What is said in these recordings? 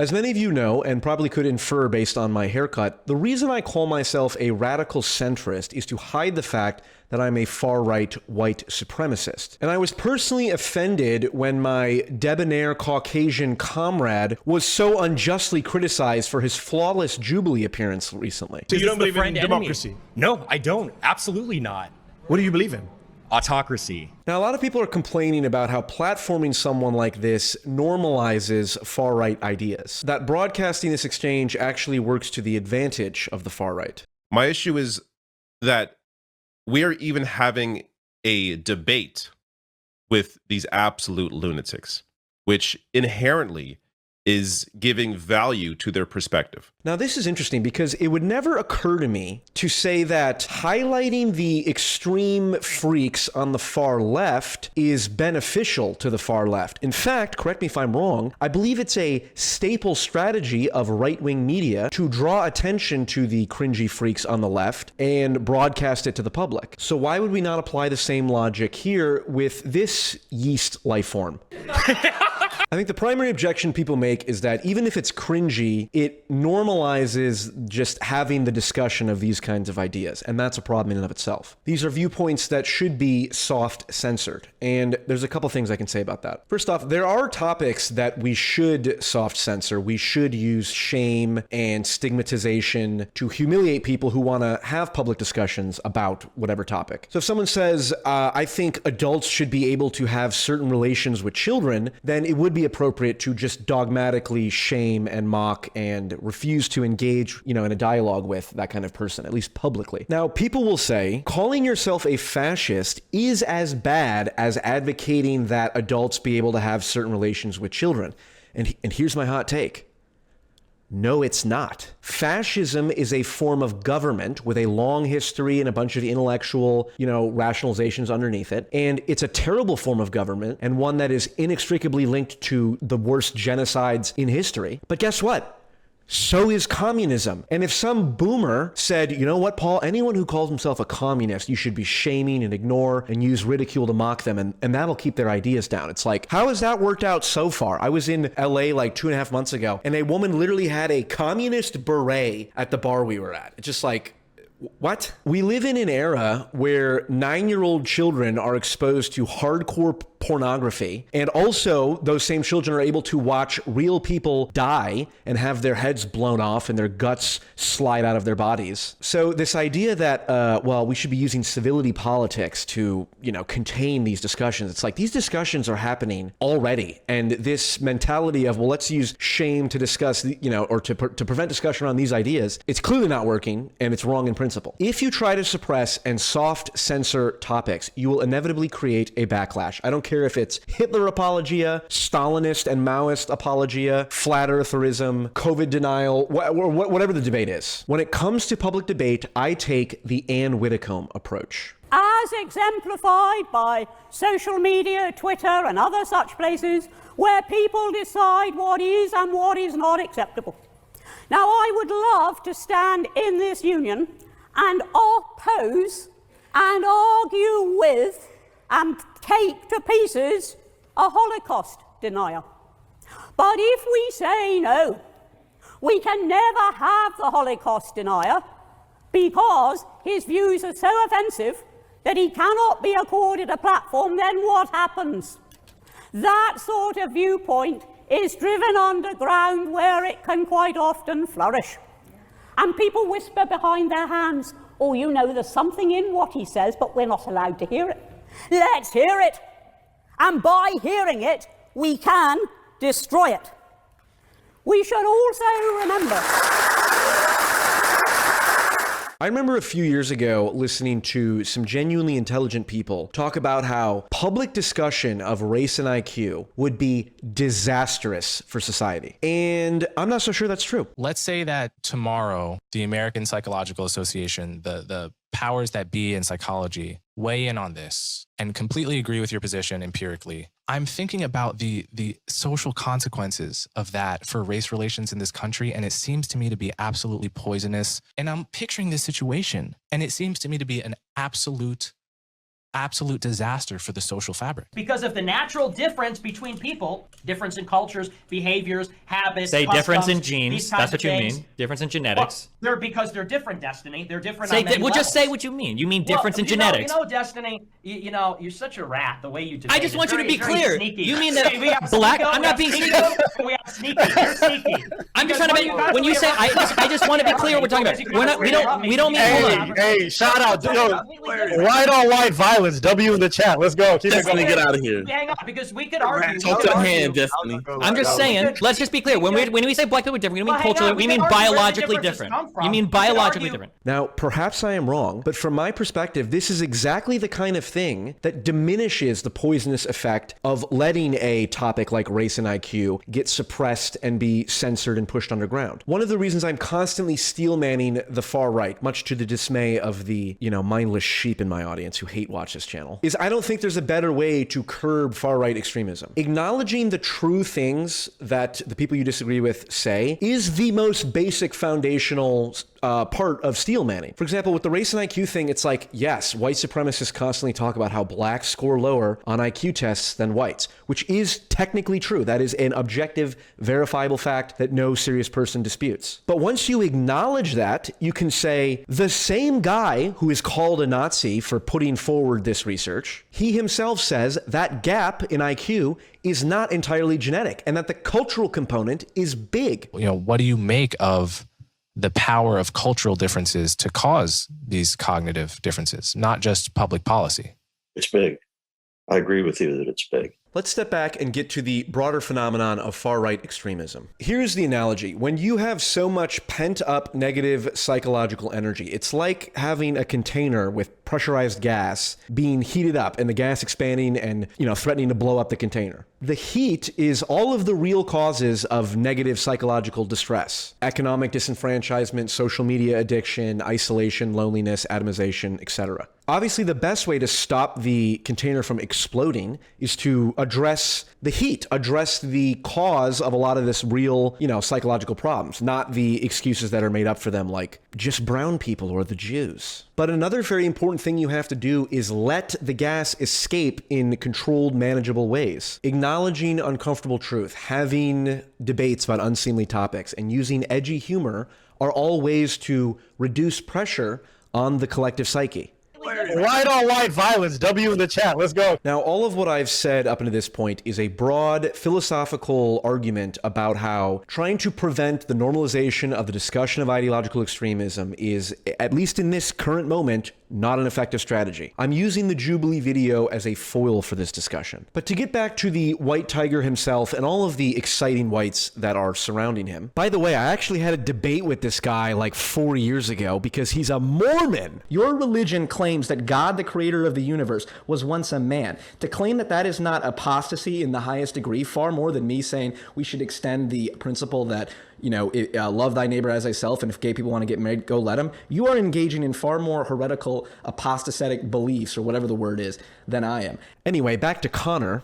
As many of you know, and probably could infer based on my haircut, the reason I call myself a radical centrist is to hide the fact that I'm a far-right white supremacist. And I was personally offended when my debonair Caucasian comrade was so unjustly criticized for his flawless Jubilee appearance recently. So you don't believe in democracy? No, I don't. Absolutely not. What do you believe in? Autocracy. Now, a lot of people are complaining about how platforming someone like this normalizes far-right ideas, that broadcasting this exchange actually works to the advantage of the far-right. My issue is that we are even having a debate with these absolute lunatics, which inherently is giving value to their perspective. Now, this is interesting because it would never occur to me to say that highlighting the extreme freaks on the far left is beneficial to the far left. In fact, correct me if I'm wrong, I believe it's a staple strategy of right-wing media to draw attention to the cringy freaks on the left and broadcast it to the public. So why would we not apply the same logic here with this yeast life form? I think the primary objection people make is that even if it's cringy, it normalizes just having the discussion of these kinds of ideas, and that's a problem in and of itself. These are viewpoints that should be soft censored, and there's a couple things I can say about that. First off, there are topics that we should soft censor. We should use shame and stigmatization to humiliate people who want to have public discussions about whatever topic. So if someone says, I think adults should be able to have certain relations with children, then it would be appropriate to just dogmatically shame and mock and refuse to engage, in a dialogue with that kind of person, at least publicly. Now, people will say, calling yourself a fascist is as bad as advocating that adults be able to have certain relations with children. And here's my hot take. No, it's not. Fascism is a form of government with a long history and a bunch of intellectual, rationalizations underneath it. And it's a terrible form of government and one that is inextricably linked to the worst genocides in history. But guess what? So is communism. And if some boomer said, you know what, Paul, anyone who calls himself a communist, you should be shaming and ignore and use ridicule to mock them, and that'll keep their ideas down. It's like, how has that worked out so far? I was in LA like 2.5 months ago, and a woman literally had a communist beret at the bar we were at. It's just like, what? We live in an era where 9-year-old children are exposed to hardcore pornography, and also those same children are able to watch real people die and have their heads blown off and their guts slide out of their bodies. So this idea that, we should be using civility politics to, contain these discussions. It's like these discussions are happening already. And this mentality of, let's use shame to discuss, or to prevent discussion on these ideas, it's clearly not working and it's wrong in principle. If you try to suppress and soft censor topics, you will inevitably create a backlash. I don't care if it's Hitler apologia, Stalinist and Maoist apologia, flat eartherism, COVID denial, whatever the debate is. When it comes to public debate, I take the Anne Widdecombe approach. As exemplified by social media, Twitter, and other such places where people decide what is and what is not acceptable. Now, I would love to stand in this union and oppose and argue with and take to pieces a Holocaust denier. But if we say no, we can never have the Holocaust denier because his views are so offensive that he cannot be accorded a platform, then what happens? That sort of viewpoint is driven underground where it can quite often flourish. And people whisper behind their hands, oh, there's something in what he says, but we're not allowed to hear it. Let's hear it. And by hearing it, we can destroy it. We should also remember. I remember a few years ago listening to some genuinely intelligent people talk about how public discussion of race and IQ would be disastrous for society. And I'm not so sure that's true. Let's say that tomorrow, the American Psychological Association, the powers that be in psychology, weigh in on this and completely agree with your position empirically. I'm thinking about the social consequences of that for race relations in this country, and it seems to me to be absolutely poisonous. And I'm picturing this situation, and it seems to me to be an absolute absolute disaster for the social fabric. Because of the natural difference between people, difference in cultures, behaviors, habits, Say customs, difference in these genes. kinds That's what of you things. mean. Difference in genetics. Well, because they're different, Destiny. They're different Say on many well, just levels. say what you mean. You mean difference in genetics. You know, Destiny, you know, you're such a rat the way you debate. I just want you to be clear. Sneaky. You mean that We have black? sneako, I'm we not have being sneako, sneaky. We have sneaky. You're sneaky. I'm just trying to make, when you say, I just want to be clear what we're talking about. We don't mean, hold on. Hey, shout out. Yo, white on white violence. W in the chat. Let's go. Keep it going. Get out of here. Hang on, because we could argue. Talk to hand, Destiny. I'm just saying, let's just be clear. When we say black people are different, we don't mean culturally, we mean biologically different. You mean biologically different. Now, perhaps I am wrong, but from my perspective, this is exactly the kind of thing that diminishes the poisonous effect of letting a topic like race and IQ get suppressed and be censored and pushed underground. One of the reasons I'm constantly steelmanning the far right, much to the dismay of the, mindless sheep in my audience who hate watch this channel, is I don't think there's a better way to curb far right extremism. Acknowledging the true things that the people you disagree with say is the most basic foundational part of steelmanning. For example, with the race and IQ thing, it's like, yes, white supremacists constantly talk about how blacks score lower on IQ tests than whites, which is technically true. That is an objective, verifiable fact that no serious person disputes. But once you acknowledge that, you can say the same guy who is called a Nazi for putting forward this research, he himself says that gap in IQ is not entirely genetic and that the cultural component is big. What do you make of the power of cultural differences to cause these cognitive differences, not just public policy? It's big. I agree with you that it's big. Let's step back and get to the broader phenomenon of far-right extremism. Here's the analogy. When you have so much pent-up negative psychological energy, it's like having a container with pressurized gas being heated up and the gas expanding and, threatening to blow up the container. The heat is all of the real causes of negative psychological distress: economic disenfranchisement, social media addiction, isolation, loneliness, atomization, etc. Obviously, the best way to stop the container from exploding is to address the heat, address the cause of a lot of this real, psychological problems, not the excuses that are made up for them, like just brown people or the Jews. But another very important thing you have to do is let the gas escape in controlled, manageable ways. Acknowledging uncomfortable truth, having debates about unseemly topics, and using edgy humor are all ways to reduce pressure on the collective psyche. White on white violence. W in the chat. Let's go. Now, all of what I've said up until this point is a broad philosophical argument about how trying to prevent the normalization of the discussion of ideological extremism is, at least in this current moment, not an effective strategy. I'm using the Jubilee video as a foil for this discussion. But to get back to the white tiger himself and all of the exciting whites that are surrounding him. By the way, I actually had a debate with this guy like 4 years ago because he's a Mormon. Your religion claims that God, the creator of the universe, was once a man. To claim that that is not apostasy in the highest degree, far more than me saying we should extend the principle that, love thy neighbor as thyself, and if gay people want to get married, go let them. You are engaging in far more heretical, apostatic beliefs, or whatever the word is, than I am. Anyway, back to Connor.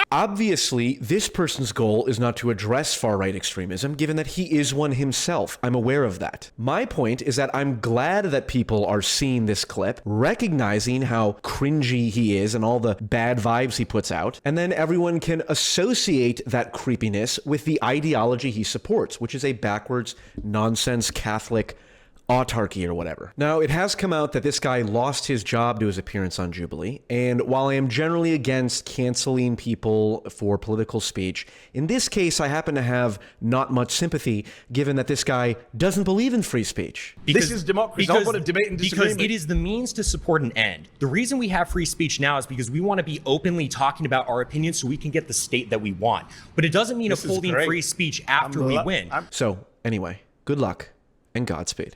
Obviously, this person's goal is not to address far-right extremism, given that he is one himself. I'm aware of that. My point is that I'm glad that people are seeing this clip, recognizing how cringy he is and all the bad vibes he puts out, and then everyone can associate that creepiness with the ideology he supports, which is a backwards, nonsense Catholic autarky or whatever. Now, it has come out that this guy lost his job to his appearance on Jubilee, and while I am generally against canceling people for political speech, in this case, I happen to have not much sympathy, given that this guy doesn't believe in free speech. This is democracy. Don't want to debate and disagree. Because it is the means to support an end. The reason we have free speech now is because we want to be openly talking about our opinions so we can get the state that we want. But it doesn't mean upholding free speech after we win. So, anyway, good luck and Godspeed.